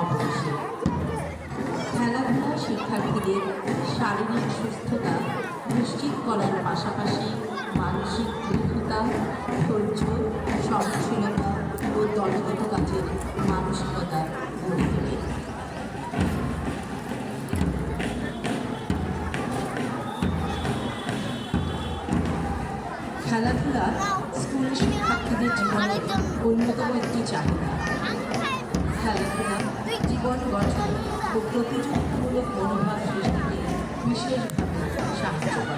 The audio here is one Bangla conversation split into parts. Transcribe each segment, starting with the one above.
অবশ্যই খেলাধুলা শিক্ষার্থীদের শারীরিক সুস্থতা নিশ্চিত করার পাশাপাশি মানসিক দৃঢ়তা, ধৈর্য, সহনশীলতা ও দলগত কাজের মানসিকতা গড়ে তোলে। খেলাধুলা স্কুল শিক্ষার্থীদের জীবনের অন্যতম একটি চাহিদা। খেলাধুলা জীবন গঠন ও প্রতিযোগিতামূলক মনোভাব সৃষ্টিতে বিশেষভাবে সাহায্য করে।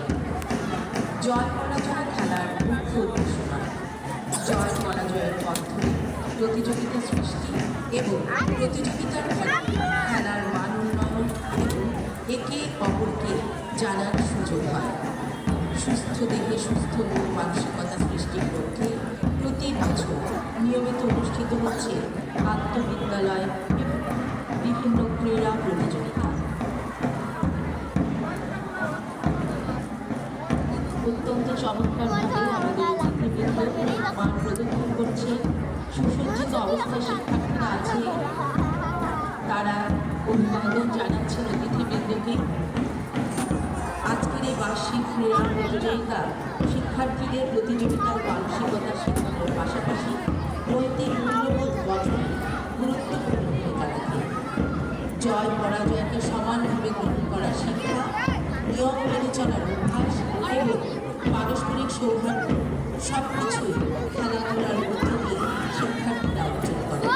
জয় পরাজয় খেলার মুখ্য উদ্দেশ্য নয়, জয় পরাজয়ের পদ্ধতি, প্রতিযোগিতা সৃষ্টি এবং প্রতিযোগিতার ফলে খেলার মান উন্নয়ন এবং একে অপরকে জানার সুযোগ হয়। সুস্থ দেহে সুস্থ মন মানসিকতা সৃষ্টির লক্ষ্যে প্রতি বছর নিয়মিত অনুষ্ঠিত হচ্ছে আন্তঃবিদ্যালয় বিভিন্ন ক্রীড়া প্রতিযোগিতা। অত্যন্ত চমৎকারভাবে আমাদের অতিথিবৃন্দ মান প্রদর্শন করছে। সুসজ্জিত অবস্থায় শিক্ষার্থীরা আছে, তারা অভিবাদন জানাচ্ছেন অতিথিবৃন্দকে। আজকের এই বার্ষিক ক্রীড়া প্রতিযোগিতা শিক্ষার্থীদের প্রতিযোগিতার মানসিকতা শেখানোর পাশাপাশি নৈতিক মূল্যবোধ গঠনে গুরুত্বপূর্ণ ভূমিকা রাখে। জয় পরাজয়কে সমানভাবে গ্রহণ করার শিক্ষা, নিয়ম মেনে চলার অভ্যাস এবং পারস্পরিক সৌহার্দ্য সবকিছুই খেলাধুলার মধ্য দিয়ে শিক্ষার্থীরা অর্জন করে।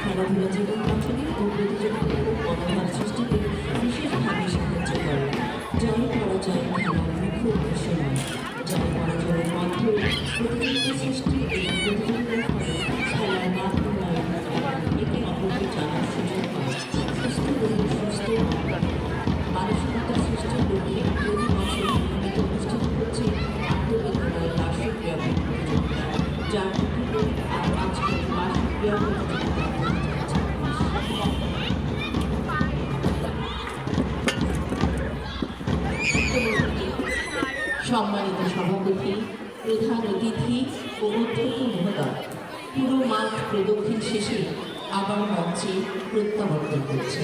খেলাধুলা জীবন গঠনে ও প্রতিযোগিতামূলক মনোভাব সৃষ্টিতে বিশেষভাবে সাহায্য করে। জয় পরাজয় খেলার মুখ্য উদ্দেশ্য নয়, জয় পরাজয়ের মাধ্যমে প্রতিযোগিতা সৃষ্টি এবং প্রতিযোগিতার ফলে খেলার মান উন্নয়ন একে অপরকে জানার সুযোগ হয়। সুস্থ দেহে সুস্থ মানসিকতা সৃষ্টির লক্ষ্যে প্রতি বছর নিয়মিত অনুষ্ঠিত হচ্ছে আন্তঃবিদ্যালয় বার্ষিক ক্রীড়া প্রতিযোগিতা, যার মধ্যে আর আজকের বার্ষিক ক্রীড়া প্রতিযোগিতা। সম্মানিত সভাপতি, প্রধান অতিথি ও অধ্যক্ষ মহোদয় পুরো মাঠ প্রদক্ষিণ শেষে আবার মঞ্চে প্রত্যাবর্তন করছে।